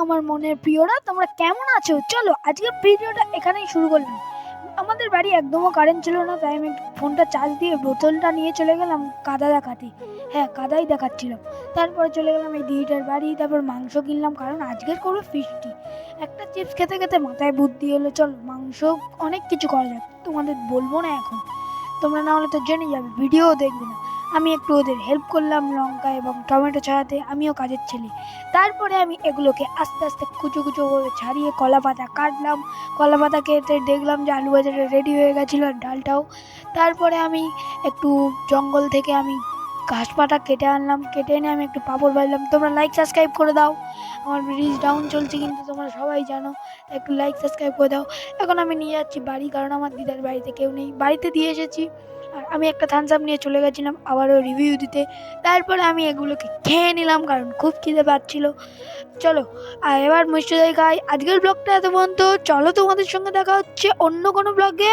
আমার মনের প্রিয়রা, তোমরা কেমন আছো? চলো আজকের ভিডিওটা এখানেই শুরু করলাম। আমাদের বাড়ি একদমও কারেন্ট ছিল না, তাই আমি ফোনটা চার্জ দিয়ে বোতলটা নিয়ে চলে গেলাম কাদা দেখাতে। হ্যাঁ, কাদাই দেখাচ্ছিলাম। তারপরে চলে গেলাম এই দিদিটার বাড়ি, তারপর মাংস কিনলাম কারণ আজকের করবো ফিস্টি। একটা চিপস খেতে খেতে মাথায় বুদ্ধি এলো, চলো মাংস অনেক কিছু করা যাক, তোমাদের বলবো না এখন, তোমরা না হলে তো জেনে যাবে, ভিডিও দেখবে না। আমি একটু ওদের হেল্প করলাম লঙ্কা এবং টমেটো ছাড়াতে, আমিও কাজের ছেলে। তারপরে আমি এগুলোকে আস্তে আস্তে কুচো কুচো করে ছাড়িয়ে কলা পাতা কাটলাম। কলা পাতা কেটে দেখলাম যে আলু ভাজাটা রেডি হয়ে গেছিলো, আর ডালটাও। তারপরে আমি একটু জঙ্গল থেকে আমি ঘাস পাতা কেটে আনলাম, কেটে এনে আমি একটু পাঁপড় ভাজলাম। তোমরা লাইক সাবস্ক্রাইব করে দাও, আমার রিচ ডাউন চলছে কিন্তু তোমরা সবাই জানো, একটু লাইক সাবস্ক্রাইব করে দাও। এখন আমি নিয়ে যাচ্ছি বাড়ি, কারণ আমার দিদার বাড়িতে কেউ নেই, বাড়িতে দিয়ে এসেছি। আর আমি একটা থামস আপ নিয়ে চলে গেছিলাম আবারও রিভিউ দিতে। তারপরে আমি এগুলোকে খেয়ে নিলাম কারণ খুব খিদে পাচ্ছিল। চলো আর এবার মিষ্টি দই খাই। আজকের ব্লগটা এত পর্যন্ত, চলো তোমাদের সঙ্গে দেখা হচ্ছে অন্য কোনো ব্লগে।